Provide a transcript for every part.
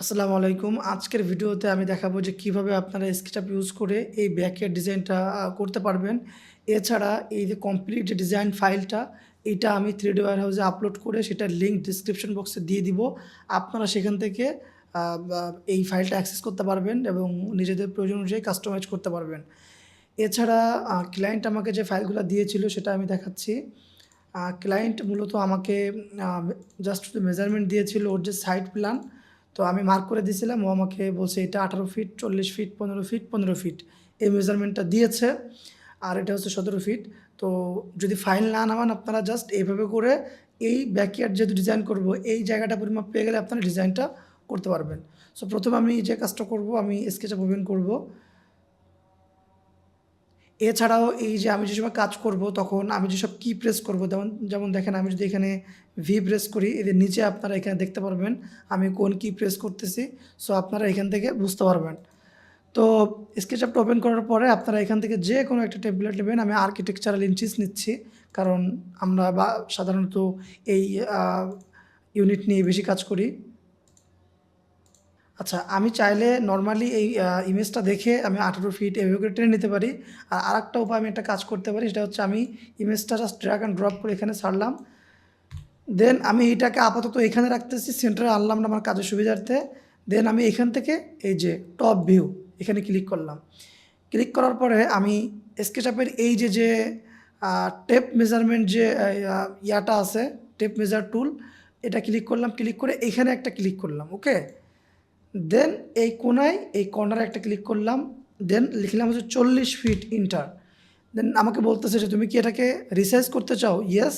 আসসালামু আলাইকুম। আজকের ভিডিওতে আমি দেখাবো যে কিভাবে আপনারা SketchUp ইউজ করে এই ব্যাকের ডিজাইনটা করতে পারবেন। এছাড়া এই যে কমপ্লিট যে ডিজাইন ফাইলটা, এইটা আমি 3D ওয়্যারহাউসে আপলোড করে সেটার লিঙ্ক ডিসক্রিপশন বক্সে দিয়ে দিব। আপনারা সেখান থেকে বা এই ফাইলটা অ্যাক্সেস করতে পারবেন এবং নিজেদের প্রয়োজন অনুযায়ী কাস্টমাইজ করতে পারবেন। এছাড়া ক্লায়েন্ট আমাকে যে ফাইলগুলা দিয়েছিল সেটা আমি দেখাচ্ছি। ক্লায়েন্ট মূলত আমাকে আ জাস্ট মেজারমেন্ট দিয়েছিল ওর যে সাইট প্ল্যান। তো আমি মার্ক করে দিয়েছিলাম। ও আমাকে বলছে এটা 18 ফিট, 40 ফিট, 15 ফিট, 15 ফিট। এই মেজারমেন্টটা দিয়েছে। আর এটা হচ্ছে 17 ফিট। তো যদি ফাইল না নামান আপনারা জাস্ট এভাবে করে এই ব্যাকইয়ার্ড যেহেতু ডিজাইন করব, এই জায়গাটা পরিমাপ পেয়ে গেলে আপনারা ডিজাইনটা করতে পারবেন। সো প্রথমে আমি যে কাজটা করব, আমি SketchUp ওপেন করব। এছাড়াও এই যে আমি যে সময় কাজ করব তখন আমি যেসব কি প্রেস করব, যেমন যেমন দেখেন আমি যদি এখানে ভি প্রেস করি, এদের নিচে আপনারা এখানে দেখতে পারবেন আমি কোন কি প্রেস করতেছি। সো আপনারা এখান থেকে বুঝতে পারবেন। তো স্কেচআপটা ওপেন করার পরে আপনারা এখান থেকে যে কোনো একটা টেমপ্লেট নেবেন। আমি আর্কিটেকচারাল ইঞ্চিস নিচ্ছি, কারণ আমরা সাধারণত এই ইউনিট নিয়ে বেশি কাজ করি। আচ্ছা, আমি চাইলে নরমালি এই ইমেজটা দেখে আমি 18 ফিট এভাবে করে টেনে নিতে পারি। আর আরেকটা উপায় আমি একটা কাজ করতে পারি, সেটা হচ্ছে আমি ইমেজটা জাস্ট ড্র্যাগ অ্যান্ড ড্রপ করে এখানে ছাড়লাম। দেন আমি এটাকে আপাতত এখানে রাখতেছি, সেন্টারে আনলাম না আমার কাজের সুবিধার্থে। দেন আমি এখান থেকে এই যে টপ ভিউ এখানে ক্লিক করলাম। ক্লিক করার পরে আমি স্কেচআপের এই যে টেপ মেজারমেন্ট যে ইয়াটা আছে, টেপ মেজার টুল, এটা ক্লিক করলাম। ক্লিক করে এখানে একটা ক্লিক করলাম, ওকে। দেন এই কোনায় এই কর্নারে একটা ক্লিক করলাম। দেন লিখলাম হচ্ছে 40 ফিট ইন্টার। দেন আমাকে বলতেছে যে তুমি কি এটাকে রিসাইজ করতে চাও? ইয়েস।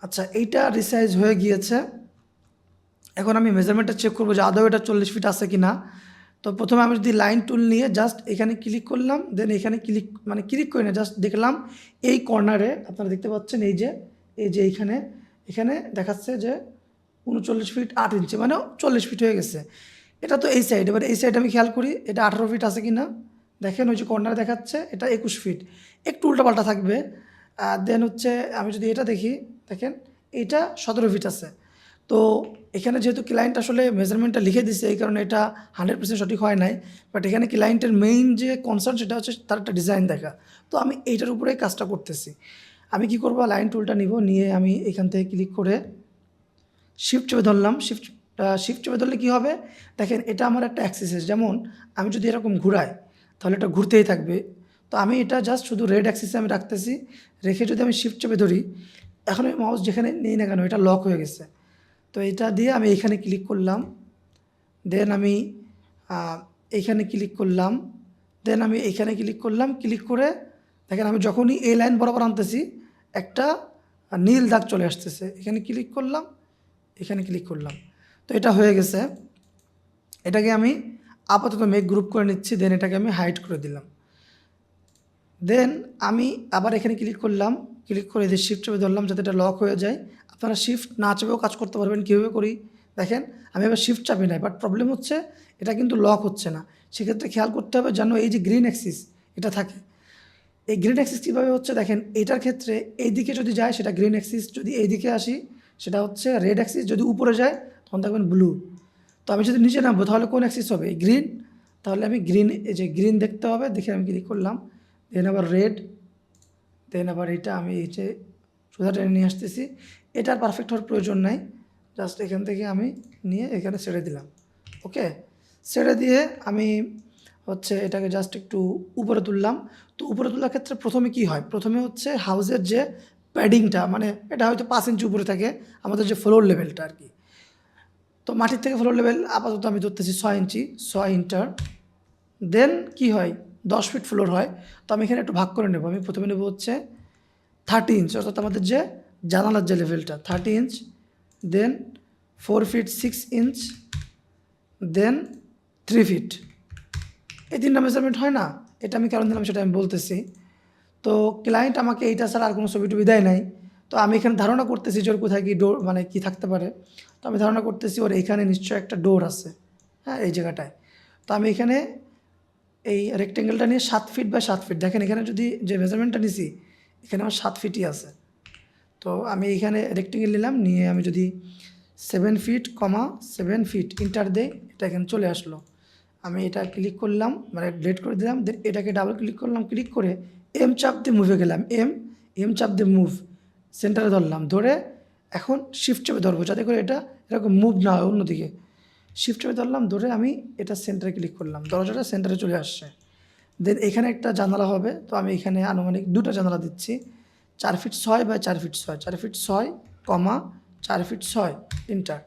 আচ্ছা, এইটা রিসাইজ হয়ে গিয়েছে। এখন আমি মেজারমেন্টটা চেক করবো যে আদৌ এটা 40 ফিট আছে কি না। তো প্রথমে আমি যদি লাইন টুল নিয়ে জাস্ট এখানে ক্লিক করলাম। দেন এখানে ক্লিক করি না, জাস্ট দেখলাম এই কর্নারে আপনারা দেখতে পাচ্ছেন এই যে এইখানে এখানে দেখাচ্ছে যে 39 ফিট 8 ইঞ্চি, মানে 40 ফিট হয়ে গেছে। এটা তো এই সাইড। এবার এই সাইড আমি খেয়াল করি এটা 18 ফিট আছে কি না। দেখেন ওই যে কর্নারে দেখাচ্ছে এটা 21 ফিট, একটু উল্টাপাল্টা থাকবে। দেন হচ্ছে আমি যদি এটা দেখি, দেখেন এইটা 17 ফিট আছে। তো এখানে যেহেতু ক্লায়েন্ট আসলে মেজারমেন্টটা লিখে দিছে, এই কারণে এটা 100% সঠিক হয় নাই। বাট এখানে ক্লায়েন্টের মেইন যে কনসার্ন সেটা হচ্ছে তার একটা ডিজাইন দেখা। তো আমি এইটার উপরেই কাজটা করতেছি। আমি কি করব, লাইন টুলটা নিব, নিয়ে আমি এখান থেকে ক্লিক করে শিফট চেপে ধরলাম। শিফট চেপে ধরলে কী হবে, দেখেন এটা আমার একটা অ্যাক্সিস। যেমন আমি যদি এরকম ঘুরাই তাহলে এটা ঘুরতেই থাকবে। তো আমি এটা জাস্ট শুধু রেড অ্যাক্সিসে আমি রাখতেছি। রেখে যদি আমি শিফট চেপে ধরি, এখন আমি মাউস যেখানে নিই না কেন এটা লক হয়ে গেছে। তো এটা দিয়ে আমি এখানে ক্লিক করলাম। দেন আমি এইখানে ক্লিক করলাম। দেন আমি এইখানে ক্লিক করলাম। ক্লিক করে দেখেন আমি যখনই এই লাইন বরাবর আনতেছি একটা নীল দাগ চলে আসতেছে। এখানে ক্লিক করলাম, এখানে ক্লিক করলাম। তো এটা হয়ে গেছে। এটাকে আমি আপাতত মেক গ্রুপ করে নিচ্ছি। দেন এটাকে আমি হাইড করে দিলাম। দেন আমি আবার এখানে ক্লিক করলাম। ক্লিক করে এদের শিফট চেপে ধরলাম যাতে এটা লক হয়ে যায়। আপনারা শিফট না চেপেও কাজ করতে পারবেন। কীভাবে করি দেখেন, আমি এবার শিফট চাপি নাই, বাট প্রবলেম হচ্ছে এটা কিন্তু লক হচ্ছে না। সেক্ষেত্রে খেয়াল করতে হবে যেন এই যে গ্রিন অ্যাক্সিস এটা থাকে। এই গ্রিন অ্যাক্সিস কীভাবে হচ্ছে দেখেন, এইটার ক্ষেত্রে এই দিকে যদি যায় সেটা গ্রিন অ্যাক্সিস, যদি এই দিকে আসি সেটা হচ্ছে রেড অ্যাক্সিস, যদি উপরে যায় তখন দেখবেন ব্লু। তো আমি যদি নিচে নামবো তাহলে কোন অ্যাক্সিস হবে? গ্রিন। তাহলে আমি গ্রিন, এই যে গ্রিন দেখতে হবে, দেখে আমি ক্লিক করলাম। দেন আবার রেড। দেন আবার এটা আমি এই যে সোজা টেনে নিয়ে আসতেছি। এটার পারফেক্ট হওয়ার প্রয়োজন নাই, জাস্ট এখান থেকে আমি নিয়ে এখানে ছেড়ে দিলাম, ওকে। ছেড়ে দিয়ে আমি হচ্ছে এটাকে জাস্ট একটু উপরে তুললাম। তো উপরে তোলার ক্ষেত্রে প্রথমে কি হয়, প্রথমে হচ্ছে হাউসের যে প্যাডিংটা, মানে এটা হয়তো 5 ইঞ্চি উপরে থাকে আমাদের যে ফ্লোর লেভেলটা আর কি। তো মাটির থেকে ফ্লোর লেভেল আপাতত আমি ধরতেছি 6 ইঞ্চি, 6 ইন্টার। দেন কি হয়, 10 ফিট ফ্লোর হয়। তো আমি এখানে একটু ভাগ করে নেব। আমি প্রথমে নেব হচ্ছে 30 ইঞ্চ, অর্থাৎ আমাদের যে জানালার যে লেভেলটা 30 ইঞ্চ। দেন 4 ফিট 6 ইঞ্চ। দেন 3 ফিট। এই 3টা মেজারমেন্ট হয় না? এটা আমি কেন দিলাম সেটা আমি বলতেছি। তো ক্লায়েন্ট আমাকে এইটা ছাড়া আর কোনো ছবি টবি দেয় নাই। তো আমি এখানে ধারণা করতেছি যে ওর কোথায় কি ডোর, মানে কি থাকতে পারে। তো আমি ধারণা করতেছি ওর এইখানে নিশ্চয় একটা ডোর আছে, হ্যাঁ, এই জায়গাটায়। তো আমি এখানে এই রেক্টেঙ্গেলটা নিয়ে 7 ফিট বাই 7 ফিট, দেখেন এখানে যদি যে মেজারমেন্টটা নিছি এখানে আমার 7 ফিটই আছে। তো আমি এখানে রেক্টেঙ্গেল নিলাম, নিয়ে আমি যদি 7 ফিট, 7 ফিট ইন্টার দেই, এটা এখানে চলে আসলো। আমি এটা ক্লিক করলাম, মানে ডিলিট করে দিলাম, দেন এটাকে ডাবল ক্লিক করলাম, ক্লিক করে এম চাপ দিয়ে মুভে গেলাম, এম চাপ দিয়ে মুভ, সেন্টারে ধরলাম, ধরে এখন শিফট চেপে ধরবো যাতে করে এটা এরকম মুভ না হয় অন্যদিকে। শিফট চেপে ধরলাম, ধরে আমি এটা সেন্টারে ক্লিক করলাম, দরজাটা সেন্টারে চলে আসছে। দেন এখানে একটা জানালা হবে, তো আমি এখানে আনুমানিক 2টা জানালা দিচ্ছি, 4 feet 6 by 4 feet 6, 4 feet 6, 4 feet 6 enter.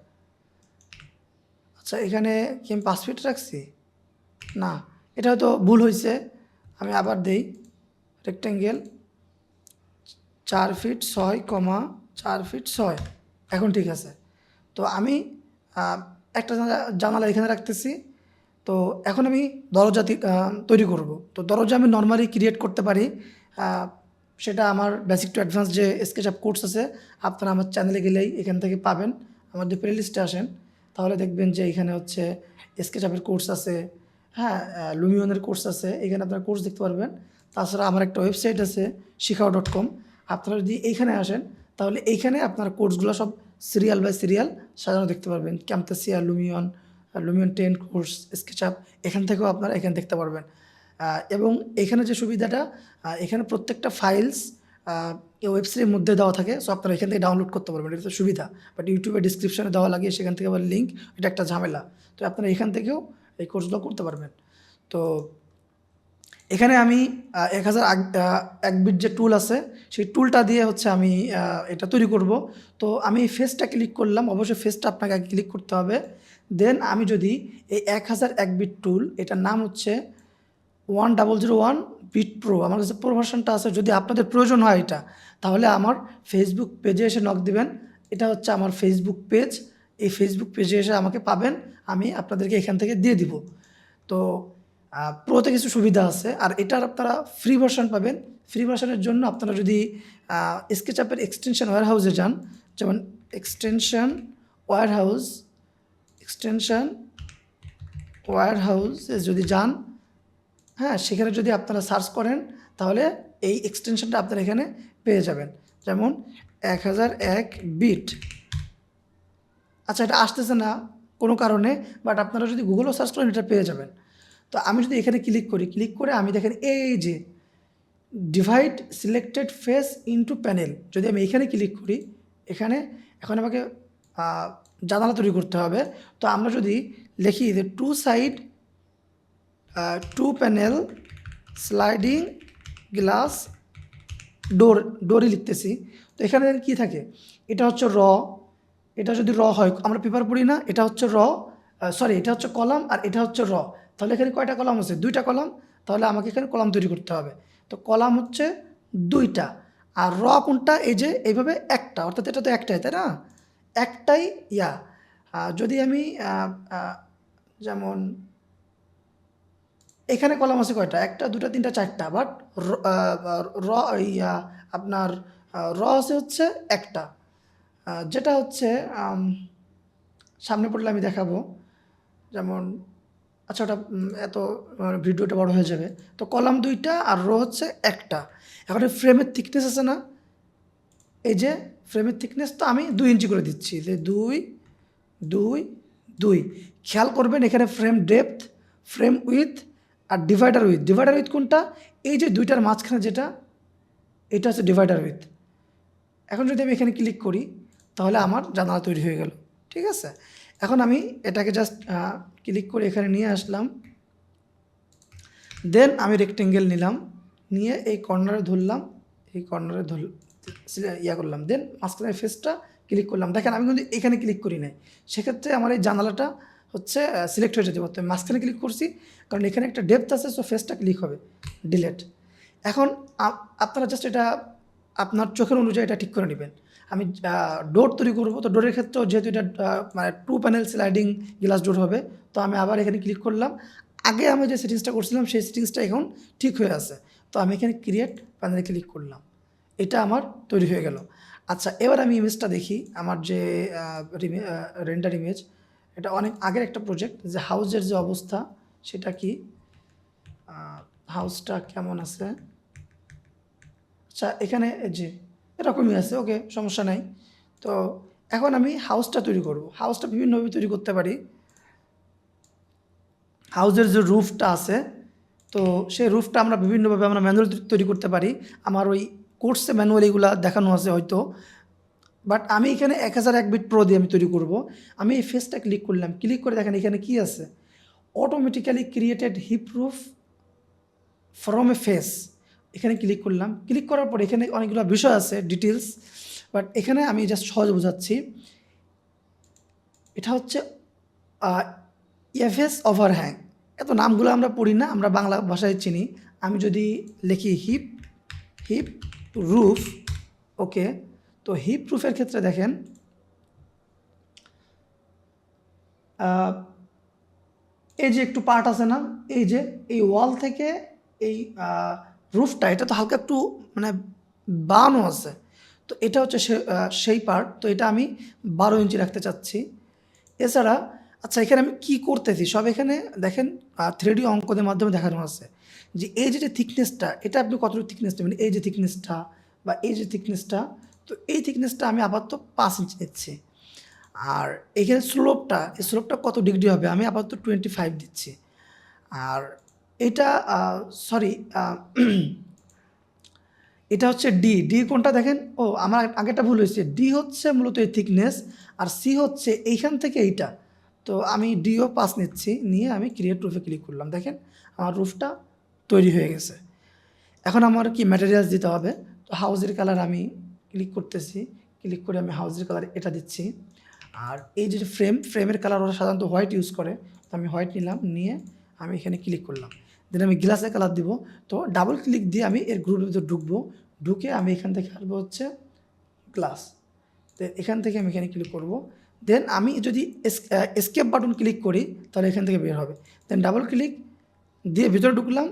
আচ্ছা এখানে কি আমি 5 ফিট রাখছি? না, এটা হয়তো ভুল হয়েছে, আমি আবার দেই রেক্টেঙ্গেল 4 ফিট 6, 4 ফিট 6, এখন ঠিক আছে। তো আমি একটা জানালা এখানে রাখতেছি। তো এখন আমি দরজা তৈরি করব। তো দরজা আমি নর্মালি ক্রিয়েট করতে পারি, সেটা আমার বেসিক টু অ্যাডভান্স যে স্কেচআপ কোর্স আছে, আপনারা আমার চ্যানেলে গেলেই এখান থেকে পাবেন। আমার যে প্লে লিস্টে আসেন তাহলে দেখবেন যে এখানে হচ্ছে স্কেচআপের কোর্স আছে, হ্যাঁ, লুমিয়নের কোর্স আছে, এখানে আপনারা কোর্স দেখতে পারবেন। তাছাড়া আমার একটা ওয়েবসাইট আছে শিখাও.com, আপনারা যদি এইখানে আসেন তাহলে এইখানে আপনার কোর্সগুলো সব সিরিয়াল বাই সিরিয়াল সাজানো দেখতে পারবেন। ক্যাম্পেসিয়া, লুমিয়ন 10 কোর্স, স্কেচআপ, এখান থেকেও আপনারা এখানে দেখতে পারবেন। এবং এখানে যে সুবিধাটা, এখানে প্রত্যেকটা ফাইলস এই ওয়েবসাইটের মধ্যে দেওয়া থাকে, সো আপনারা এখান থেকে ডাউনলোড করতে পারবেন, এটা তো সুবিধা। বাট ইউটিউবে ডিসক্রিপশনে দেওয়া লাগে, সেখান থেকে আবার লিঙ্ক, এটা একটা ঝামেলা। তো আপনারা এখান থেকেও এই কোর্সগুলো করতে পারবেন। তো এখানে আমি 1001 বিট যে টুল আছে সেই টুলটা দিয়ে হচ্ছে আমি এটা তৈরি করব। তো আমি ফেসটা ক্লিক করলাম, অবশ্যই ফেসটা আপনাকে আগে ক্লিক করতে হবে। দেন আমি যদি এই 1001 বিট টুল, এটার নাম হচ্ছে 1001 বিট প্রো, আমার কাছে প্রো ভার্সনটা আছে, যদি আপনাদের প্রয়োজন হয় এটা তাহলে আমার ফেসবুক পেজে এসে নক দিবেন। এটা হচ্ছে আমার ফেসবুক পেজ, এই ফেসবুক পেজে এসে আমাকে পাবেন, আমি আপনাদেরকে এখান থেকে দিয়ে দিব। তো প্রোতে কিছু সুবিধা আছে, আর এটার আপনারা ফ্রি ভার্সন পাবেন। ফ্রি ভার্সনের জন্য আপনারা যদি স্কেচআপের এক্সটেনশন ওয়্যার হাউসে যান, যেমন এক্সটেনশন ওয়্যার হাউসে যদি যান, হ্যাঁ, সেখানে যদি আপনারা সার্চ করেন তাহলে এই এক্সটেনশনটা আপনারা এখানে পেয়ে যাবেন, যেমন 1001 বিট। আচ্ছা এটা আসতেছে না কোনো কারণে, বাট আপনারা যদি গুগলও সার্চ করেন এটা পেয়ে যাবেন। তো আমি যদি এখানে ক্লিক করি, ক্লিক করে আমি দেখেন এই যে divide selected face into panel, যদি আমি এখানে ক্লিক করি, এখানে এখন আমাকে জানালা তৈরি করতে হবে। তো আমরা যদি লিখি যে 2 সাইড 2 প্যানেল স্লাইডিং গ্লাস ডোরই লিখতেছি। তো এখানে কি থাকে, এটা হচ্ছে র, এটা যদি র হয়, আমরা পেপার পড়ি না, এটা হচ্ছে র, সরি এটা হচ্ছে কলাম, আর এটা হচ্ছে র। তাহলে এখানে কয়টা কলাম আছে? 2টা কলাম। তাহলে আমাকে এখানে কলাম তৈরি করতে হবে। তো কলাম হচ্ছে 2টা, আর র কোনটা? এই যে এইভাবে একটা, অর্থাৎ এটা তো একটাই, তাই না? একটাই যদি আমি যেমন এখানে কলাম আছে কয়টা? 1টা 2টা 3টা 4টা, বাট র আপনার র আছে হচ্ছে একটা, যেটা হচ্ছে সামনে পড়লে আমি দেখাবো। যেমন আচ্ছা ওটা এত ভিডিওটা বড় হয়ে যাবে। তো কলাম 2টা আর রো হচ্ছে একটা। এখন ফ্রেমের থিকনেস আছে না, এই যে ফ্রেমের থিকনেস তো আমি 2 ইঞ্চি করে দিচ্ছি, যে 2 2 2। খেয়াল করবেন এখানে ফ্রেম ডেপথ, ফ্রেম উইথ আর ডিভাইডার উইথ কোনটা? এই যে 2টার মাঝখানে যেটা, এটা হচ্ছে ডিভাইডার উইথ। এখন যদি আমি এখানে ক্লিক করি তাহলে আমার জানালা তৈরি হয়ে গেল, ঠিক আছে। এখন আমি এটাকে জাস্ট ক্লিক করে এখানে নিয়ে আসলাম, দেন আমি রেক্টেঙ্গেল নিলাম, নিয়ে এই কর্নারে ধরলাম, এই কর্নারে করলাম, দেন মাঝখানে ফেসটা ক্লিক করলাম। দেখেন আমি কিন্তু এখানে ক্লিক করি নাই, সেক্ষেত্রে আমার এই জানালাটা হচ্ছে সিলেক্ট হয়ে যেতে পারতো। মাঝখানে ক্লিক করছি কারণ এখানে একটা ডেপথ আছে, সো ফেসটা ক্লিক হবে, ডিলেট। এখন আপনারা জাস্ট এটা আপনার চোখের অনুযায়ী এটা ঠিক করে নেবেন। আমি ডোর তৈরি করবো, তো ডোরের ক্ষেত্রেও যেহেতু এটা মানে 2 প্যানেল স্লাইডিং গ্লাস ডোর হবে, তো আমি আবার এখানে ক্লিক করলাম। আগে আমি যে সেটিংসটা করছিলাম সেই সেটিংসটা এখন ঠিক হয়ে আছে, তো আমি এখানে ক্রিয়েট প্যানেলে ক্লিক করলাম, এটা আমার তৈরি হয়ে গেল। আচ্ছা এবার আমি ইমেজটা দেখি, আমার যে রেন্ডার ইমেজ, এটা অনেক আগের একটা প্রজেক্ট, যে হাউসের যে অবস্থা সেটা কি, হাউসটা কেমন আছে। আচ্ছা এখানে যে এরকমই আছে, ওকে সমস্যা নাই। তো এখন আমি হাউসটা তৈরি করব। হাউসটা বিভিন্নভাবে তৈরি করতে পারি। হাউসের যে রুফটা আছে, তো সেই রুফটা আমরা বিভিন্নভাবে আমরা ম্যানুয়াল তৈরি করতে পারি। আমার ওই কোর্সে ম্যানুয়াল এগুলা দেখানো আছে হয়তো, বাট আমি এখানে 1001 বিট প্রো দিয়ে আমি তৈরি করব। আমি এই ফেসটা ক্লিক করলাম, ক্লিক করে দেখেন এখানে কি আছে, automatically created hip roof from a face. এখানে ক্লিক করলাম, ক্লিক করার পর এখানে অনেকগুলো বিষয় আছে ডিটেলস, বাট এখানে আমি জাস্ট সহজে বোঝাচ্ছি। এটা হচ্ছে এফএস ওভারহ্যাং। এত নামগুলো আমরা পড়ি না, আমরা বাংলা ভাষায় চিনি। আমি যদি লিখি হিপ হিপ রুফ, ওকে, তো হিপ রুফের ক্ষেত্রে দেখেন এই যে একটু পার্ট আছে না, এই যে এই ওয়াল থেকে এই রুফটা, এটা তো হালকা একটু মানে বানও আছে, তো এটা হচ্ছে সেই পার্ট। তো এটা আমি 12 ইঞ্চি রাখতে চাচ্ছি। এছাড়া আচ্ছা, এখানে আমি কি করতেছি সব এখানে দেখেন 3D অঙ্কনের মাধ্যমে দেখানো আছে যে এই যে থিকনেসটা, এটা আপনি কতটুকু থিকনেস নেবেন, এই যে থিকনেসটা বা এই যে থিকনেসটা, তো এই থিকনেসটা আমি আপাতত 5 ইঞ্চি নিচ্ছি। আর এখানে স্লোপটা, এই স্লোপটা কত ডিগ্রি হবে, আমি আপাতত 25 দিচ্ছি। আর এটা সরি এটা হচ্ছে ডি। ডি কোনটা দেখেন, ও আমার আগেটা ভুল হয়েছে, ডি হচ্ছে মূলত এই থিকনেস, আর সি হচ্ছে এইখান থেকে এইটা। তো আমি ডিও 5 নিচ্ছি, নিয়ে আমি ক্রিয়েট রুফে ক্লিক করলাম। দেখেন আমার রুফটা তৈরি হয়ে গেছে। এখন আমার কি ম্যাটেরিয়ালস দিতে হবে, তো হাউজের কালার আমি ক্লিক করতেছি, ক্লিক করে আমি হাউজের কালার এটা দিচ্ছি। আর এই যে ফ্রেমের কালার ওরা সাধারণত হোয়াইট ইউজ করে, তো আমি হোয়াইট নিলাম, নিয়ে আমি এখানে ক্লিক করলাম। দেন আমি গ্লাসের কালার দিব, তো ডাবল ক্লিক দিয়ে আমি এর গ্রুপের ভিতরে ঢুকবো, ঢুকে আমি এখান থেকে আসবো হচ্ছে গ্লাস। তো এখান থেকে আমি এখানে ক্লিক করব। দেন আমি যদি এসকেপ বাটন ক্লিক করি তাহলে এখান থেকে বের হবে। দেন ডাবল ক্লিক দিয়ে ভিতরে ঢুকলাম,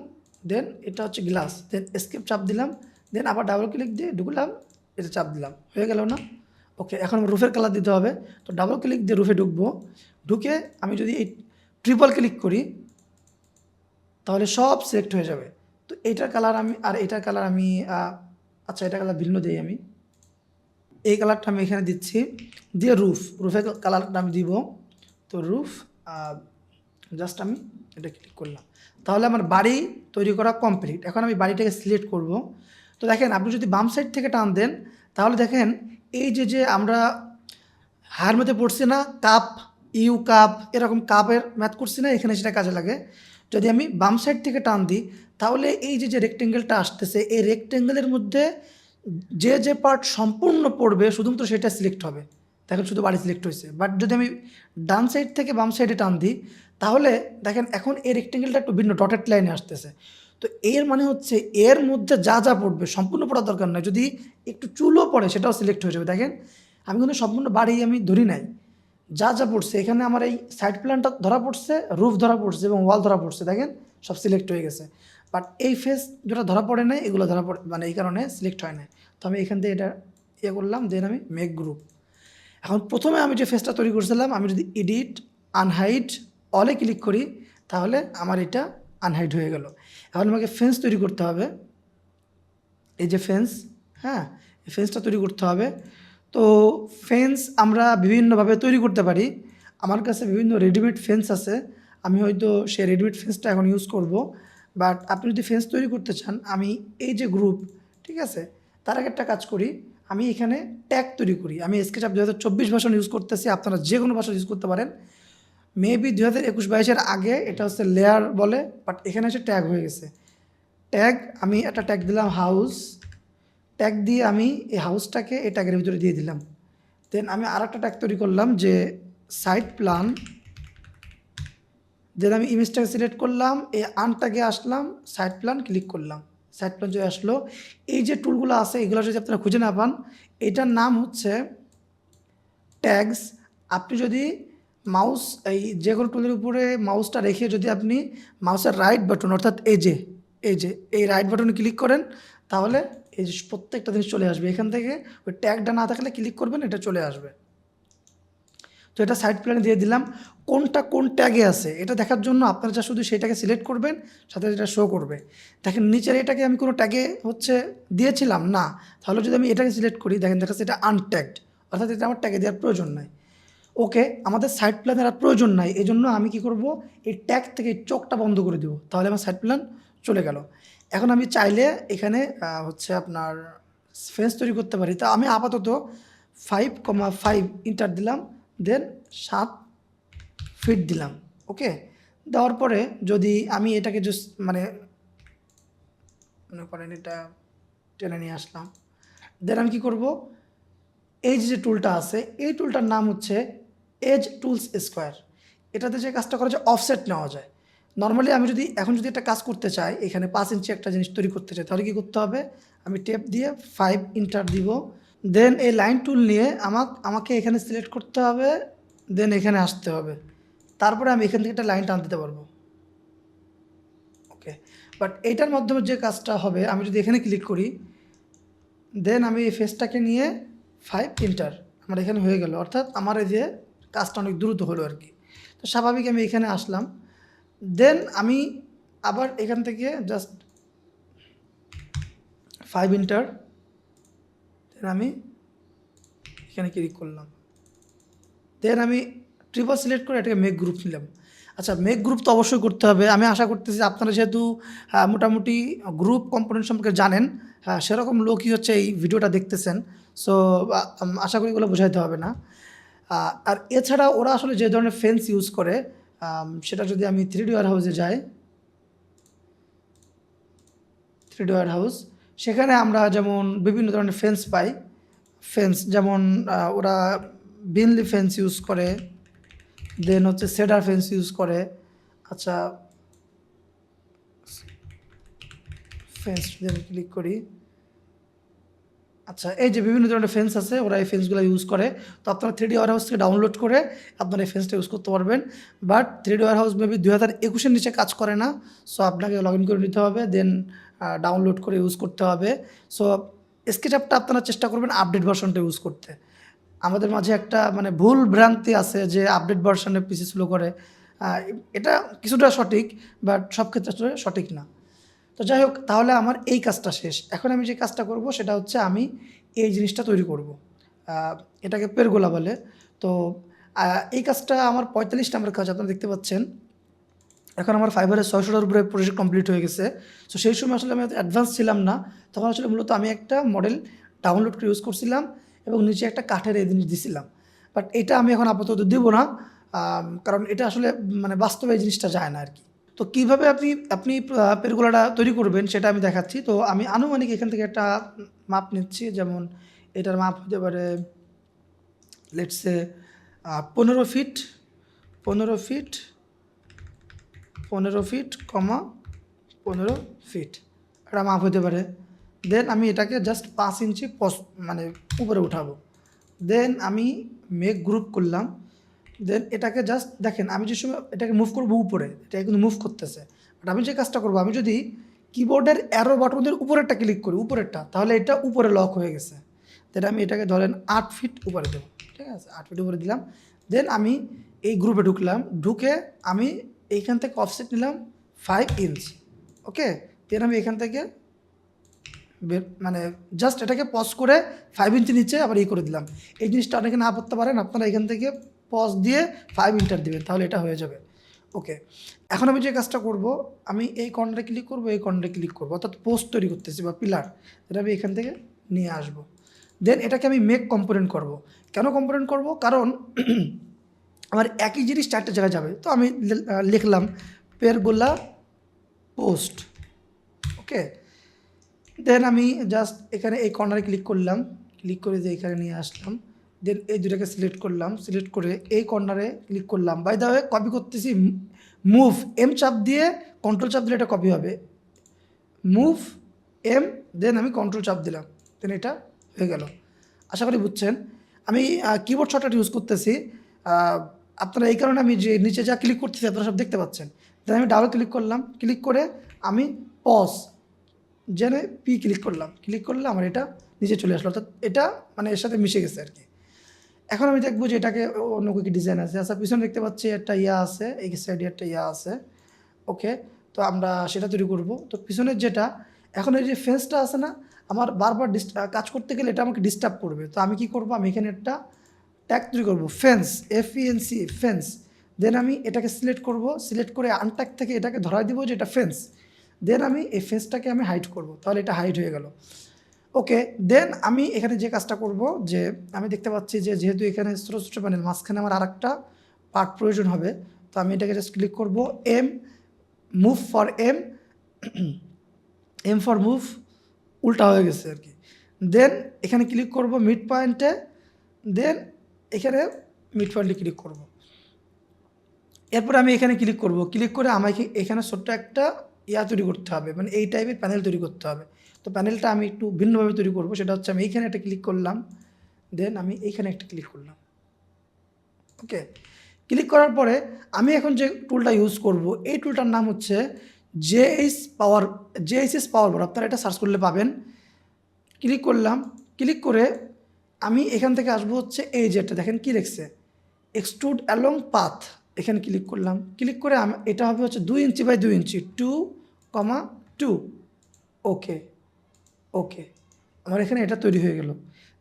দেন এটা হচ্ছে গ্লাস, দেন এসকেপ চাপ দিলাম, দেন আবার ডাবল ক্লিক দিয়ে ঢুকলাম, এটা চাপ দিলাম, হয়ে গেল না? ওকে, এখন রুফের কালার দিতে হবে, তো ডাবল ক্লিক দিয়ে রুফে ঢুকবো, ঢুকে আমি যদি এই ট্রিপল ক্লিক করি তাহলে সব সিলেক্ট হয়ে যাবে। তো এইটার কালার আমি, আর এটার কালার আমি আচ্ছা এটার কালার ভিন্ন দিই আমি, এই কালারটা আমি এখানে দিচ্ছি, দিয়ে রুফের কালারটা আমি দিব। তো রুফ জাস্ট আমি এটা ক্লিক করলাম, তাহলে আমার বাড়ি তৈরি করা কমপ্লিট। এখন আমি বাড়িটাকে সিলেক্ট করব। তো দেখেন আপনি যদি বাম সাইড থেকে টান দেন তাহলে দেখেন এই যে আমরা হায়ার মধ্যে পড়ছি না কাপ, ইউ কাপ, এরকম কাপের ম্যাথ করছি না, এখানে সেটা কাজে লাগে। যদি আমি বাম সাইড থেকে টান দিই তাহলে এই যে রেক্টেঙ্গেলটা আসতেছে, এই রেক্টেঙ্গেলের মধ্যে যে পার্ট সম্পূর্ণ পড়বে শুধুমাত্র সেটা সিলেক্ট হবে। দেখেন শুধু বাড়ি সিলেক্ট হয়েছে। বাট যদি আমি ডান সাইড থেকে বাম সাইডে টান দিই তাহলে দেখেন এখন এই রেক্টেঙ্গেলটা একটু ভিন্ন ডটেড লাইনে আসতেছে। তো এর মানে হচ্ছে এর মধ্যে যা যা পড়বে সম্পূর্ণ পড়ার দরকার নয়, যদি একটু চুলও পড়ে সেটাও সিলেক্ট হয়ে যাবে। দেখেন আমি কিন্তু সম্পূর্ণ বাড়ি আমি ধরি নাই, যা যা পড়ছে এখানে আমার এই সাইড প্ল্যানটা ধরা পড়ছে, রুফ ধরা পড়ছে এবং ওয়াল ধরা পড়ছে, দেখেন সব সিলেক্ট হয়ে গেছে। বাট এই ফেস যেটা ধরা পড়ে নাই, এগুলো ধরা পড়ে মানে এই কারণে সিলেক্ট হয় না। তো আমি এখান থেকে এটা ইয়ে করলাম, দেন আমি মেক গ্রুপ। এখন প্রথমে আমি যে ফেসটা তৈরি করছিলাম, আমি যদি এডিট আনহাইড অলে ক্লিক করি তাহলে আমার এটা আনহাইড হয়ে গেল। এখন আমাকে ফেন্স তৈরি করতে হবে, এই যে ফেন্স, হ্যাঁ এই ফেন্সটা তৈরি করতে হবে। তো ফেন্স আমরা বিভিন্নভাবে তৈরি করতে পারি। আমার কাছে বিভিন্ন রেডিমেড ফেন্স আছে, আমি হয়তো সেই রেডিমেড ফেন্সটা এখন ইউজ করব। বাট আপনি যদি ফেন্স তৈরি করতে চান, আমি এই যে গ্রুপ, ঠিক আছে, তার আগে একটা কাজ করি, আমি এখানে ট্যাগ তৈরি করি। আমি স্কেচআপ 2024 ভার্সন ইউজ করতেছি, আপনারা যে কোনো ভাষা ইউজ করতে পারেন। মেবি 2021-22-এর আগে এটা হচ্ছে লেয়ার বলে, বাট এখানে এসে ট্যাগ হয়ে গেছে। ট্যাগ, আমি একটা ট্যাগ দিলাম হাউস, ট্যাগ দিয়ে আমি এই হাউসটাকে এই ট্যাগের ভিতরে দিয়ে দিলাম। দেন আমি আর একটা ট্যাগ তৈরি করলাম যে সাইট প্ল্যান, দেন আমি ইমেজটাকে সিলেক্ট করলাম, এই আনটাকে আসলাম, সাইট প্ল্যান ক্লিক করলাম, সাইট প্ল্যান যদি আসলো। এই যে টুলগুলো আছে এগুলো যদি আপনারা খুঁজে না পান, এটার নাম হচ্ছে ট্যাগস। আপনি যদি মাউস এই যে কোনো টুলের উপরে মাউসটা রেখে যদি আপনি মাউসের রাইট বাটন, অর্থাৎ এই রাইট বাটনে ক্লিক করেন তাহলে এই যে প্রত্যেকটা জিনিস চলে আসবে। এখান থেকে ওই ট্যাগটা না থাকলে ক্লিক করবেন, এটা চলে আসবে। তো এটা সাইড প্ল্যানে দিয়ে দিলাম। কোনটা কোন ট্যাগে আছে এটা দেখার জন্য আপনারা যা শুধু সেটাকে সিলেক্ট করবেন, সাথে এটা শো করবে। দেখেন নিচের এটাকে আমি কোনো ট্যাগে হচ্ছে দিয়েছিলাম না, তাহলে যদি আমি এটাকে সিলেক্ট করি দেখেন দেখাচ্ছে এটা আনট্যাগড, অর্থাৎ এটা আমার ট্যাগে দেওয়ার প্রয়োজন নাই। ওকে, আমাদের সাইড প্ল্যানের আর প্রয়োজন নাই, এই জন্য আমি কি করব, এই ট্যাগ থেকে এই চোখটা বন্ধ করে দেবো, তাহলে আমার সাইড প্ল্যান চলে গেল। এখন আমি চাইলে এখানে হচ্ছে আপনার ফেন্স তৈরি করতে পারি। তা আমি আপাতত 5,5 ইন্টার দিলাম, দেন 7 ফিট দিলাম। ওকে, দেওয়ার পরে যদি আমি এটাকে জাস্ট মানে মনে করেন এটা টেনে নিয়ে আসলাম, দেন আমি কী করব, এই যে টুলটা আছে এই টুলটার নাম হচ্ছে এজ টুলস স্কোয়ার। এটাতে যে কাজটা করা যায় অফসেট নেওয়া যায়। নর্মালি আমি যদি এখন যদি একটা কাজ করতে চাই, এখানে 5 ইঞ্চি একটা জিনিস তৈরি করতে চাই, তাহলে কী করতে হবে, আমি টেপ দিয়ে 5 ইন্টার দিব, দেন এই লাইন টুল নিয়ে আমাকে এখানে সিলেক্ট করতে হবে, দেন এখানে আসতে হবে, তারপরে আমি এখান থেকে একটা লাইন টান দিতে পারবো। ওকে, বাট এইটার মাধ্যমে যে কাজটা হবে, আমি যদি এখানে ক্লিক করি, দেন আমি এই ফেসটাকে নিয়ে 5 ইন্টার, আমার এখানে হয়ে গেল, অর্থাৎ আমার এই যে কাজটা অনেক দ্রুত হলো আর কি। তো স্বাভাবিক আমি এখানে আসলাম, দেন আমি আবার এখান থেকে জাস্ট 5 ইন্টার, দেন আমি এখানে ক্লিক করলাম, দেন আমি ট্রিপল সিলেক্ট করে এটাকে মেক গ্রুপ নিলাম। আচ্ছা, মেক গ্রুপ তো অবশ্যই করতে হবে। আমি আশা করতেছি আপনারা যেহেতু মোটামুটি গ্রুপ কম্পোনেন্ট সম্পর্কে জানেন, সেরকম লোকই হচ্ছে এই ভিডিওটা দেখতেছেন, সো আশা করি এগুলো বোঝাইতে হবে না। আর এছাড়া ওরা আসলে যে ধরনের ফেন্স ইউজ করে, সেটা যদি আমি 3D ওয়্যারহাউসে যাই, 3D ওয়্যারহাউস, সেখানে আমরা যেমন বিভিন্ন ধরনের ফেন্স পাই। ফেন্স যেমন ওরা বিনলি ফেন্স ইউজ করে, দেন হচ্ছে সেডার ফেন্স ইউজ করে। আচ্ছা, ফেন্স যদি আমি ক্লিক করি, আচ্ছা এই যে বিভিন্ন ধরনের ফেন্স আছে, ওরা এই ফেন্সগুলো ইউজ করে। তো আপনারা 3D ওয়্যারহাউস থেকে ডাউনলোড করে আপনারা এই ফেন্সটা ইউজ করতে পারবেন। বাট 3D ওয়্যারহাউস মেবি 2021-এর নিচে কাজ করে না, সো আপনাকে লগ ইন করে নিতে হবে, দেন ডাউনলোড করে ইউজ করতে হবে। সো স্কেচআপটা আপনারা চেষ্টা করবেন আপডেট ভার্সনটা ইউজ করতে। আমাদের মাঝে একটা মানে ভুল ভ্রান্তি আছে যে আপডেট ভার্সনে পিসি স্লো করে, এটা কিছুটা সঠিক, বাট সব ক্ষেত্রে আসলে সঠিক না। তো যাই হোক, তাহলে আমার এই কাজটা শেষ। এখন আমি যে কাজটা করব সেটা হচ্ছে আমি এই জিনিসটা তৈরি করব, এটাকে পেরগোলা বলে। তো এই কাজটা আমার 45 নাম্বার কাজ, আপনারা দেখতে পাচ্ছেন। এখন আমার ফাইবারের 600টার উপরে প্রজেক্ট কমপ্লিট হয়ে গেছে। সো সেই সময় আসলে আমি অ্যাডভান্স ছিলাম না, তখন আসলে মূলত আমি একটা মডেল ডাউনলোড করে ইউজ করছিলাম এবং নিচে একটা কাঠের এই জিনিস দিছিলাম। বাট এটা আমি এখন আপাতত দেবো না, কারণ এটা আসলে মানে বাস্তবে এই জিনিসটা যায় না আর কি। তো কীভাবে আপনি আপনি পেরগোলাটা তৈরি করবেন সেটা আমি দেখাচ্ছি। তো আমি আনুমানিক এখান থেকে একটা মাপ নিচ্ছি, যেমন এটার মাপ হতে পারে let's say 15 feet, 15 feet, 15 feet, 15 feet এটা মাপ হতে পারে। দেন আমি এটাকে জাস্ট 5 ইঞ্চি মানে উপরে উঠাবো, দেন আমি মেক গ্রুপ করলাম, দেন এটাকে জাস্ট দেখেন আমি যে সময় এটাকে মুভ করবো উপরে, এটা কিন্তু মুভ করতেছে। বাট আমি যে কাজটা করবো, আমি যদি কিবোর্ডের অ্যারো বাটনদের উপরেরটা ক্লিক করি, উপরেরটা, তাহলে এটা উপরে লক হয়ে গেছে। দেন আমি এটাকে ধরেন 8 ফিট উপরে দেবো, ঠিক আছে, 8 ফিট উপরে দিলাম। দেন আমি এই গ্রুপে ঢুকলাম, ঢুকে আমি এইখান থেকে অফসেট নিলাম 5 ইঞ্চ। ওকে, দেন আমি এখান থেকে মানে জাস্ট এটাকে পজ করে 5 ইঞ্চি নিচে আবার করে দিলাম। এই জিনিসটা অনেকে না করতে পারেন, আপনারা এখান থেকে পজ দিয়ে 5 ইন্টার দেবেন, তাহলে এটা হয়ে যাবে। ওকে, এখন আমি যে কাজটা করব, আমি এই কর্নারে ক্লিক করব, এই কর্নারে ক্লিক করব, অর্থাৎ পোস্ট তৈরি করতেছি বা পিলার, এটা আমি এখান থেকে নিয়ে আসব। দেন এটাকে আমি মেক কম্পোনেন্ট করব। কেন কম্পোনেন্ট করব? কারণ আমার একই জিনিস 4টে জায়গায় যাবে। তো আমি লিখলাম পেরগোলা পোস্ট। ওকে, দেন আমি জাস্ট এখানে এই কর্নারে ক্লিক করলাম, ক্লিক করে যে এখানে নিয়ে আসলাম, দেন এই দুটাকে সিলেক্ট করলাম, সিলেক্ট করে এই কর্নারে ক্লিক করলাম। বাই দ্য ওয়ে কপি করতেছি, মুভ এম চাপ দিয়ে কন্ট্রোল চাপ দিলে এটা কপি হবে, মুভ এম, দেন আমি কন্ট্রোল চাপ দিলাম, দেন এটা হয়ে গেল। আশা করি বুঝছেন। আমি কিবোর্ড শর্টকাট ইউজ করতেছি, আপনারা এই কারণে আমি যে নিচে যা ক্লিক করতেছি আপনারা সব দেখতে পাচ্ছেন। দেন আমি ডাবল ক্লিক করলাম, ক্লিক করে আমি পজ জেনে পি ক্লিক করলাম, ক্লিক করলে আমার এটা নিচে চলে আসলো, অর্থাৎ এটা মানে এর সাথে মিশে গেছে আর কি। এখন আমি দেখবো যে এটাকে অন্য কি ডিজাইন আছে। আচ্ছা, পিছনে দেখতে পাচ্ছি একটা ইয়া আছে, এই সাইডে একটা ইয়া আছে। ওকে, তো আমরা সেটা তৈরি করব। তো পিছনের যেটা এখন এই যে ফেন্সটা আছে না, আমার বারবার কাজ করতে গেলে এটা আমাকে ডিস্টার্ব করবে। তো আমি কি করব, আমি এখানে একটা ট্যাগ তৈরি করব, ফেন্স, FENC, ফেন্স। দেন আমি এটাকে সিলেক্ট করব, সিলেক্ট করে আনট্যাগ থেকে এটাকে ধরাই দিব যে এটা ফেন্স। দেন আমি এই ফেন্সটাকে আমি হাইড করব, তাহলে এটা হাইড হয়ে গেল। ওকে, দেন আমি এখানে যে কাজটা করব, যে আমি দেখতে পাচ্ছি যে যেহেতু এখানে ছোটো ছোটো প্যানেল, মাঝখানে আমার আরেকটা পার্ট প্রয়োজন হবে। তো আমি এটাকে জাস্ট ক্লিক করব, move for M for move উল্টা হয়ে গেছে আর কি। দেন এখানে ক্লিক করব মিড পয়েন্টে, দেন এখানে মিড পয়েন্টে ক্লিক করব। এরপরে আমি এখানে ক্লিক করব, ক্লিক করে আমাকে এখানে ছোট্ট একটা তৈরি করতে হবে, মানে এই টাইপের প্যানেল তৈরি করতে হবে। তো প্যানেলটা আমি একটু ভিন্নভাবে তৈরি করব, সেটা হচ্ছে আমি এইখানে একটা ক্লিক করলাম, দেন আমি এইখানে একটা ক্লিক করলাম। ওকে, ক্লিক করার পরে আমি এখন যে টুলটা ইউজ করব, এই টুলটার নাম হচ্ছে জেএইচএস পাওয়ার বার। আপনারা এটা সার্চ করলে পাবেন। ক্লিক করলাম, ক্লিক করে আমি এখান থেকে আসবো হচ্ছে এই যেটা দেখেন কি লিখছে, এক্সট্রুড অ্যালং পাথ। এখানে ক্লিক করলাম, ক্লিক করে এটা হবে হচ্ছে 2 ইঞ্চি বাই 2 ইঞ্চি, 2,2। ওকে, ওকে, আমার এখানে এটা তৈরি হয়ে গেল।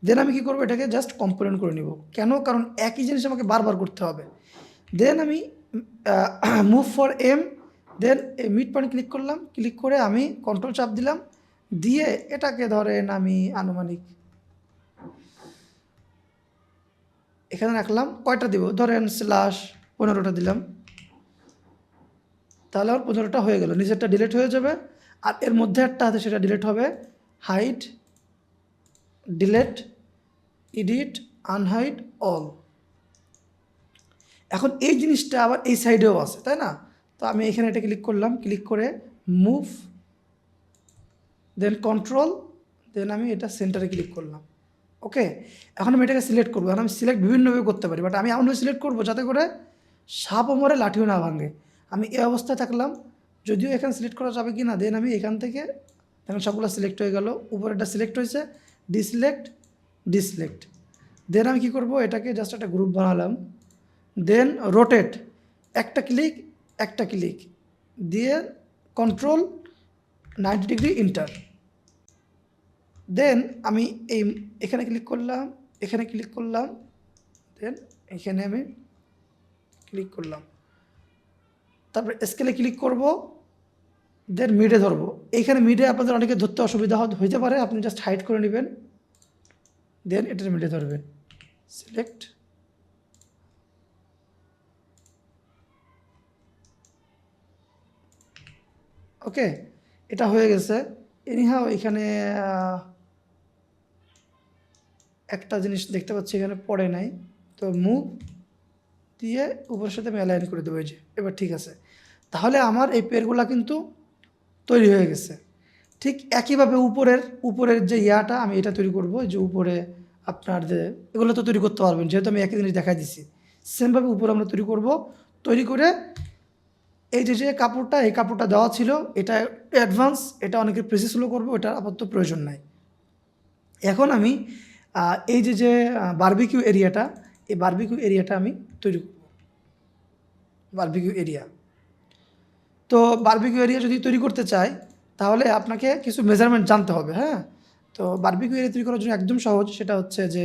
দেন আমি কি করব, এটাকে জাস্ট কম্পোনেন্ট করে নিব। কেন? কারণ একই জিনিস আমাকে বারবার করতে হবে। দেন আমি মুভ ফর এম, দেন এই মিড পয়েন্ট ক্লিক করলাম, ক্লিক করে আমি কন্ট্রোল চাপ দিলাম, দিয়ে এটাকে ধরেন আমি আনুমানিক এখানে রাখলাম। কয়টা দিব, ধরেন /15টা দিলাম, তাহলে আমার 15টা হয়ে গেল। নিচেরটা ডিলিট হয়ে যাবে, আর এর মধ্যে একটা আছে সেটা ডিলিট হবে। Hide, delete, edit, unhide all. এখন এই জিনিসটা আবার এই সাইডেও আছে, তাই না? তো আমি এখানে এটা ক্লিক করলাম, ক্লিক করে মুভ, দেন কন্ট্রোল, দেন আমি এটা সেন্টারে ক্লিক করলাম। ওকে, এখন আমি এটাকে সিলেক্ট করবো। এখন আমি সিলেক্ট বিভিন্নভাবে করতে পারি, বাট আমি এমনভাবে সিলেক্ট করবো যাতে করে সাপও মরে লাঠিও না ভাঙে। আমি এই অবস্থায় থাকলাম, যদিও এখানে সিলেক্ট করা যাবে কি না। দেন আমি এখান থেকে এখন সবগুলো সিলেক্ট হয়ে গেল, উপরেটা সিলেক্ট হয়েছে, ডিসিলেক্ট, ডিসিলেক্ট। দেন আমি কী করবো, এটাকে জাস্ট একটা গ্রুপ বানালাম, দেন রোটেট, একটা ক্লিক দিয়ে কন্ট্রোল 90 ডিগ্রি ইন্টার। দেন আমি এখানে ক্লিক করলাম, এখানে ক্লিক করলাম, দেন এখানে আমি ক্লিক করলাম, তারপরে স্কেলে ক্লিক করব, দেন মিডে ধরবো। এইখানে মিডে আপনাদের অনেকে ধরতে অসুবিধা হইতে পারে, আপনি জাস্ট হাইড করে নেবেন, দেন এটার মিডে ধরবেন, সিলেক্ট। ওকে, এটা হয়ে গেছে। এনিহাও এখানে একটা জিনিস দেখতে পাচ্ছি এখানে পড়ে নাই, তো মুভ দিয়ে উপরের সাথে আমি অ্যালাইন করে দেবো, এই যে এবার ঠিক আছে। তাহলে আমার এই পেয়ারগুলো কিন্তু তৈরি হয়ে গেছে। ঠিক একইভাবে উপরের যে ইয়াটা আমি এটা তৈরি করব, যে উপরে আপনার যে এগুলো তো তৈরি করতে পারবেন, যেহেতু আমি একই জিনিস দেখাই দিচ্ছি। সেমভাবে উপরে আমরা তৈরি করব, তৈরি করে এই যে কাপড়টা, এই কাপড়টা দেওয়া ছিল, এটা অ্যাডভান্স, এটা অনেকে প্রেসিসগুলো করবো, এটা আপাতত প্রয়োজন নাই। এখন আমি এই যে বারবিকিউ এরিয়াটা, এই বারবিকিউ এরিয়াটা আমি তৈরি করব, বারবিকিউ এরিয়া। তো বারবিকিউ এরিয়া যদি তৈরি করতে চাই, তাহলে আপনাকে কিছু মেজারমেন্ট জানতে হবে। হ্যাঁ, তো বারবিকিউ এরিয়া তৈরি করার জন্য একদম সহজ, সেটা হচ্ছে যে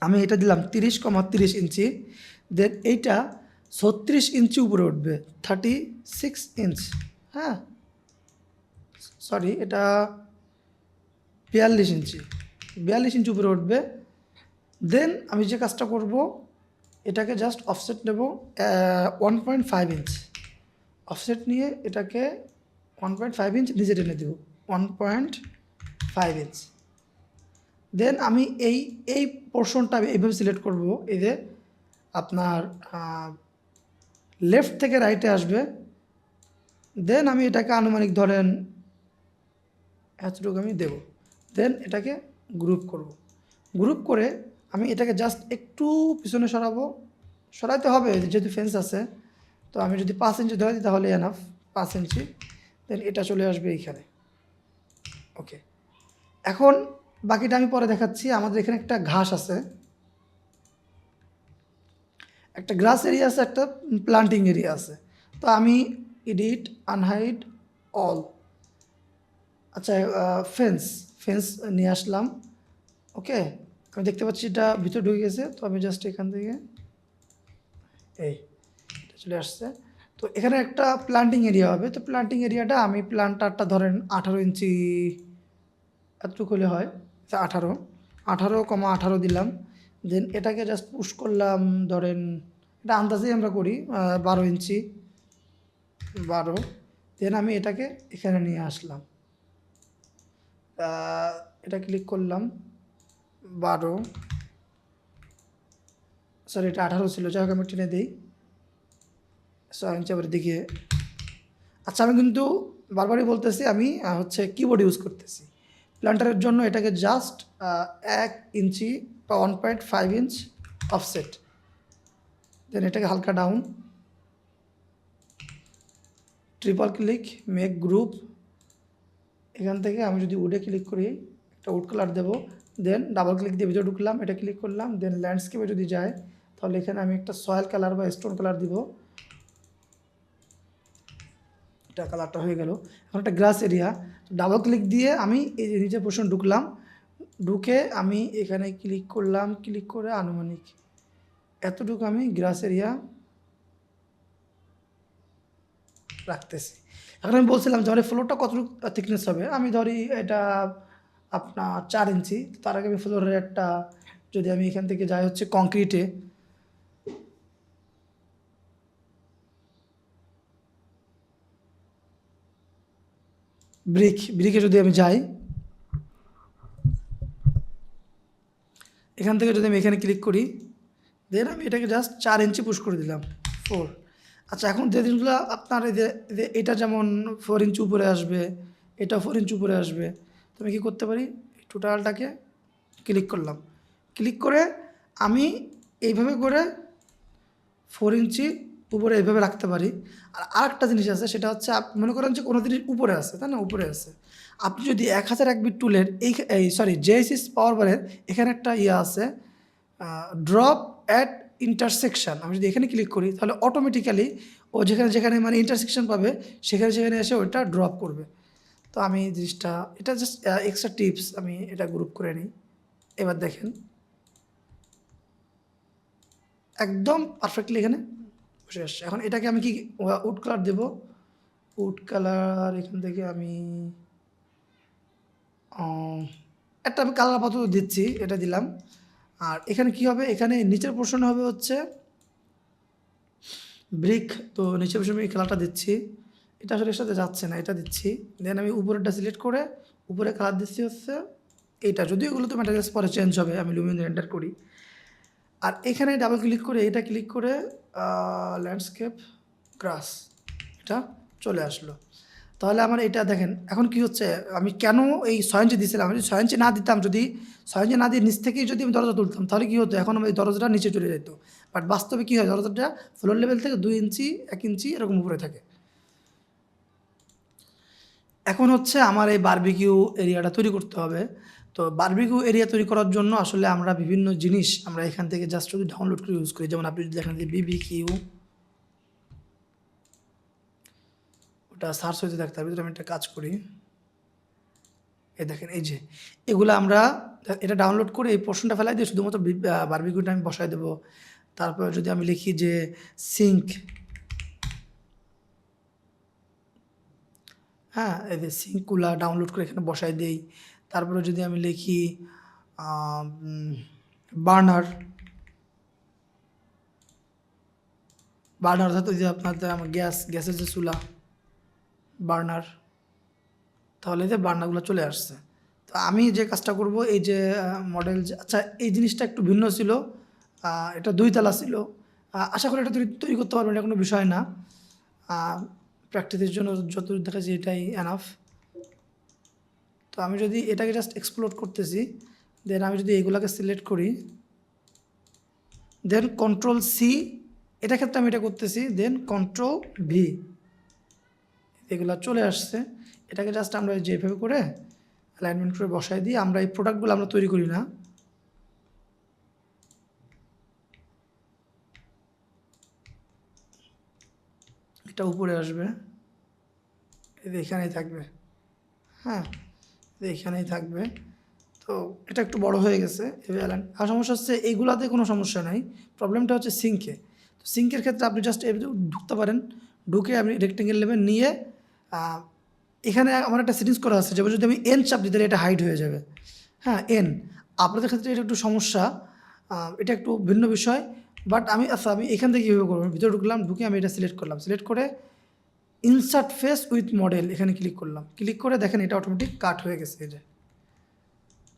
আমি এটা দিলাম 30,30 ইঞ্চি, দেন এইটা 36 ইঞ্চি উপরে উঠবে, 36 ইঞ্চ। হ্যাঁ, সরি, এটা 42 ইঞ্চি, 42 ইঞ্চি উপরে উঠবে। দেন আমি যে কাজটা করব, এটাকে জাস্ট অফসেট নেব 1.5 ইঞ্চ, অফসেট নিয়ে এটাকে 1.5 ইঞ্চ নিচে টেনে দেব, 1.5 ইঞ্চ। দেন আমি এই পোর্শনটা আমি এইভাবে সিলেক্ট করব, এই যে আপনার লেফট থেকে রাইটে আসবে। দেন আমি এটাকে আনুমানিক ধরেন এতটুকু আমি দেব। দেন এটাকে গ্রুপ করব, গ্রুপ করে আমি এটাকে জাস্ট একটু পিছনে সরাইতে হবে যেহেতু ফেন্স আছে। তো আমি যদি 5 ইঞ্চি ধরে দিই তাহলে এনাফ, 5 ইঞ্চি। দেন এটা চলে আসবে এইখানে। ওকে, এখন বাকিটা আমি পরে দেখাচ্ছি। আমাদের এখানে একটা ঘাস আছে, একটা গ্রাস এরিয়া আছে, একটা প্লান্টিং এরিয়া আছে। তো আমি এডিট, আনহাইড অল, আচ্ছা, ফেন্স ফেন্স নিয়ে আসলাম। ওকে, আমি দেখতে পাচ্ছি এটা ভিতরে ঢুকে গেছে, তো আমি জাস্ট এখান থেকে এই এটা চলে আসছে। তো এখানে একটা প্লান্টিং এরিয়া হবে, তো প্লান্টিং এরিয়াটা আমি প্লান্টারটা ধরেন 18 ইঞ্চি এতটুকু হলে হয়, 18 18,18 দিলাম। দেন এটাকে জাস্ট পুশ করলাম, ধরেন এটা আন্দাজেই আমরা করি 12 ইঞ্চি, 12। দেন আমি এটাকে এখানে নিয়ে আসলাম, এটা ক্লিক করলাম, 12, সরি এটা 18 ছিল, যাই হোক আমি টেনে দিই 6 ইঞ্চি আবার দিকে। আচ্ছা, আমি কিন্তু বারবারই বলতেছি আমি হচ্ছে কিবোর্ড ইউজ করতেছি প্ল্যান্টারের জন্য। এটাকে জাস্ট 1 ইঞ্চি বা 1.5 ইঞ্চ অফসেট, দেন এটাকে হালকা down, triple click, make group. এখান থেকে আমি যদি উডে ক্লিক করি, একটা উড কালার দেবো, দেন ডাবল ক্লিক দিয়ে ভিতরে ঢুকলাম, এটা ক্লিক করলাম। দেন ল্যান্ডস্কেপে যদি যায়, তাহলে এখানে আমি একটা সয়েল কালার বা স্টোন কালার দিব, এটা কালারটা হয়ে গেল। এখন একটা গ্রাস এরিয়া, ডাবল ক্লিক দিয়ে আমি এই যে নিচে পোর্শন ঢুকলাম, ঢুকে আমি এখানে ক্লিক করলাম, ক্লিক করে আনুমানিক এতটুকু আমি গ্রাস এরিয়া রাখতেছি। এখন আমি বলছিলাম যে আমার ফ্লোরটা কতটুকু থিকনেস হবে, আমি ধরি এটা আপনার 4 ইঞ্চি। তার আগে আমি ফ্লোরের একটা, যদি আমি এখান থেকে যাই হচ্ছে কংক্রিটে, ব্রিকে যদি আমি যাই, এখান থেকে যদি আমি এখানে ক্লিক করি, দেন আমি এটাকে জাস্ট 4 ইঞ্চি পুশ করে দিলাম, 4। আচ্ছা, এখন যে জিনিসগুলো আপনার এই যে এটা যেমন 4 ইঞ্চি উপরে আসবে, এটা 4 ইঞ্চি উপরে আসবে, তো আমি কী করতে পারি, টোটালটাকে ক্লিক করলাম, ক্লিক করে আমি এইভাবে করে 4 ইঞ্চি উপরে এইভাবে রাখতে পারি। আর আরেকটা জিনিস আছে, সেটা হচ্ছে মনে করেন যে কোনো জিনিস উপরে আছে, তাই না, উপরে আছে, আপনি যদি 1001 বিট টুলের এই সরি জেএসএস পাওয়ার বারের এখানে একটা ইয়ে আছে, ড্রপ অ্যাট ইন্টারসেকশন, আমি যদি এখানে ক্লিক করি, তাহলে অটোমেটিক্যালি ও যেখানে যেখানে মানে ইন্টারসেকশন পাবে, সেখানে সেখানে এসে ওইটা ড্রপ করবে। তো আমি জিনিসটা, এটা জাস্ট এক্সট্রা টিপস, আমি এটা গ্রুপ করে নিই। এবার দেখেন একদম পারফেক্টলি এখানে বসে আসছে। এখন এটাকে আমি কি উড কালার দেবো, উড কালার এখান থেকে আমি একটা আমি কালার আপাতত দিচ্ছি, এটা দিলাম। আর এখানে কি হবে, এখানে নিচের পোর্শন হবে হচ্ছে ব্রিক, তো নিচের পোর্শনে এই কালারটা দিচ্ছি, এটা আসলে এর সাথে যাচ্ছে না, এটা দিচ্ছি। দেন আমি উপরেরটা সিলেক্ট করে উপরে কালার দিচ্ছি হচ্ছে এইটা, যদিও এগুলো তো ম্যাটেরিয়ালস পরে চেঞ্জ হবে, আমি লুমিন রেন্ডার করি। আর এখানে ডাবল ক্লিক করে এটা ক্লিক করে ল্যান্ডস্কেপ গ্রাস, এটা চলে আসলো। তাহলে আমার এটা দেখেন এখন কি হচ্ছে, আমি কেন এই 6 ইঞ্চি দিয়েছিলাম, আমি যদি 6 ইঞ্চি না দিতাম, যদি 6 ইঞ্চি না দিয়ে নিচ থেকেই যদি আমি দরজা তুলতাম, তাহলে কী হতো, এখন আমার এই দরজাটা নিচে চলে যেত। বাট বাস্তবে কী হয়, দরজাটা ফ্লোর লেভেল থেকে 2 ইঞ্চি 1 ইঞ্চি এরকম উপরে থাকে। এখন হচ্ছে আমার এই বারবিকিউ এরিয়াটা তৈরি করতে হবে। তো বারবিকিউ এরিয়া তৈরি করার জন্য আসলে আমরা বিভিন্ন জিনিস আমরা এখান থেকে জাস্ট যদি ডাউনলোড করে ইউজ করি, যেমন আপনি যদি দেখেন যে বিবিকিউ, ওটা সার্চ হইতে থাকতে হবে, আমি একটা কাজ করি, এই দেখেন এই যে এগুলো আমরা এটা ডাউনলোড করে এই পোর্শনটা ফেলাই দিয়ে শুধুমাত্র বারবিকিউটা আমি বসাই দেবো। তারপর যদি আমি লিখি যে সিঙ্ক, হ্যাঁ এই যে সিঙ্কগুলা ডাউনলোড করে এখানে বসাই দেই। তারপরে যদি আমি লিখি বার্নার, বার্নার অর্থাৎ ওই যে আপনাদের আমার গ্যাসের যে চুলা, বার্নার, তাহলে যে বার্নারগুলো চলে আসছে। তো আমি যে কাজটা করব, এই যে মডেল, আচ্ছা এই জিনিসটা একটু ভিন্ন ছিল, এটা 2 তলা ছিল। আশা করি এটা তৈরি করতে পারবেন, এটা কোনো বিষয় না, প্র্যাকটিসের জন্য যতদূর দেখা যায় এটাই এনাফ। তো আমি যদি এটাকে জাস্ট এক্সপ্লোর করতেছি, দেন আমি যদি এগুলাকে সিলেক্ট করি, দেন কন্ট্রোল সি, এটা ক্ষেত্রে আমি এটা করতেছি, দেন কন্ট্রোল ভি, এগুলা চলে আসছে। এটাকে জাস্ট আমরা যেভাবে করে অ্যালাইনমেন্ট করে বসাই দিই, আমরা এই প্রোডাক্টগুলো আমরা তৈরি করি না, এটা উপরে আসবে, এখানেই থাকবে, হ্যাঁ। এখানেই থাকবে। তো এটা একটু বড় হয়ে গেছে এভাবে অ্যালাইন। আর সমস্যা হচ্ছে এইগুলাতে কোনো সমস্যা নাই, প্রবলেমটা হচ্ছে সিঙ্কে। তো সিঙ্কের ক্ষেত্রে আপনি জাস্ট ঢুকতে পারেন, ঢুকে আপনি রেক্টেঙ্গেল নেবেন, নিয়ে এখানে আমার একটা সেটিংস করা আছে, যেমন যদি আমি এন চাপ দিই তাহলে এটা হাইড হয়ে যাবে। হ্যাঁ, এন। আপনাদের ক্ষেত্রে এটা একটু সমস্যা, এটা একটু ভিন্ন বিষয়। বাট আমি এখান থেকে কীভাবে করবো, ভিতরে ঢুকলাম, ঢুকে আমি এটা সিলেক্ট করলাম, সিলেক্ট করে ইনসার্ট ফেস উইথ মডেল এখানে ক্লিক করলাম, ক্লিক করে দেখেন এটা অটোমেটিক কাট হয়ে গেছে। এই যে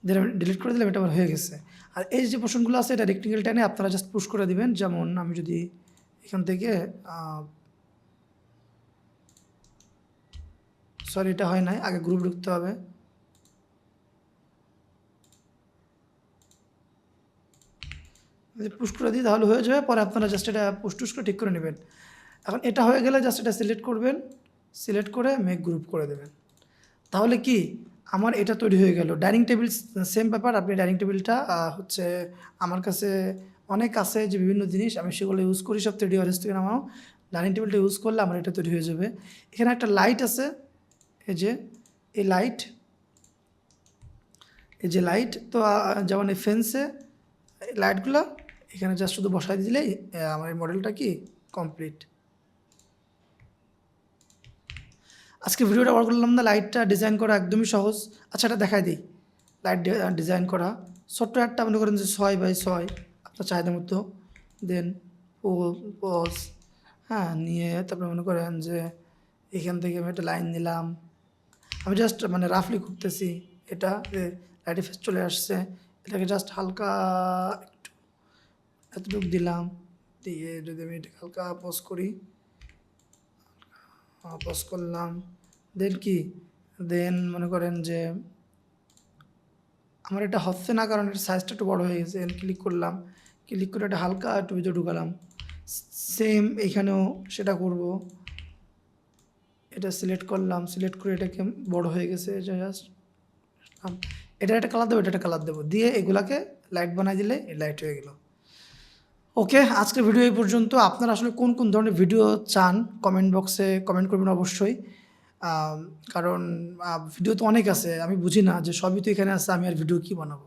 যেটা আমি ডিলিট করে দিলাম এটা আমার হয়ে গেছে। আর এই যে পোর্শনগুলো আছে এটা রেক্টেঙ্গেল টেনে আপনারা জাস্ট পুশ করে দিবেন। যেমন আমি যদি এখান থেকে সরি এটা হয় নাই, আগে গ্রুপ ঢুকতে হবে। যদি পুশ করে দিই তাহলে হয়ে যাবে, পরে আপনারা জাস্ট এটা পুশ টুস করে ঠিক করে নেবেন। এখন এটা হয়ে গেলে জাস্ট এটা সিলেক্ট করবেন, সিলেক্ট করে মেক গ্রুপ করে দেবেন। তাহলে কি আমার এটা তৈরি হয়ে গেল। ডাইনিং টেবিল সেম ব্যাপার, আপনি ডাইনিং টেবিলটা হচ্ছে আমার কাছে অনেক আছে যে বিভিন্ন জিনিস আমি সেগুলো ইউজ করি সব 3D অরেঞ্জ থেকে নামাও। ডাইনিং টেবিলটা ইউজ করলে আমার এটা তৈরি হয়ে যাবে। এখানে একটা লাইট আছে, এই যে এই লাইট, এই যে লাইট। তো যেমন এই ফেন্সে লাইটগুলো এখানে জাস্ট শুধু বসাই দিলেই আমার এই মডেলটা কি কমপ্লিট। আজকে ভিডিওটা বার করলাম না, লাইটটা ডিজাইন করা একদমই সহজ। আচ্ছা এটা দেখাই দিই, লাইট ডিজাইন করা ছোট্ট একটা মনে করেন যে 6x6 আপনার চাহিদা মতো। দেন পজ, হ্যাঁ, নিয়ে তারপরে মনে করেন যে এখান থেকে আমি একটা লাইন নিলাম, আমি জাস্ট মানে রাফলি করতেছি। এটা লাইট ফেস চলে আসছে, এটাকে জাস্ট হালকা একটু এতটুকু দিলাম, দিয়ে যদি আমি এটা হালকা পজ করি, পজ করলাম, দেন কি, দেন মনে করেন যে আমার এটা হচ্ছে না কারণ এটা সাইজটা একটু বড় হয়ে গেছে। ক্লিক করলাম, ক্লিক করে এটা হালকা একটু ভিতরে ঢুকালাম। সেম এখানেও সেটা করব, এটা সিলেক্ট করলাম, সিলেক্ট করে এটাকে বড় হয়ে গেছে, এটা জাস্ট এটা একটা কালার দেবো, এটা একটা কালার দেবো, দিয়ে এগুলাকে লাইট বানাই দিলে এই লাইট হয়ে গেল। ওকে, আজকের ভিডিও এই পর্যন্ত। আপনারা আসলে কোন কোন ধরনের ভিডিও চান কমেন্ট বক্সে কমেন্ট করবেন অবশ্যই। কারণ ভিডিও তো অনেক আছে, আমি বুঝি না যে সবই তো এখানে আছে, আমি আর ভিডিও কী বানাবো।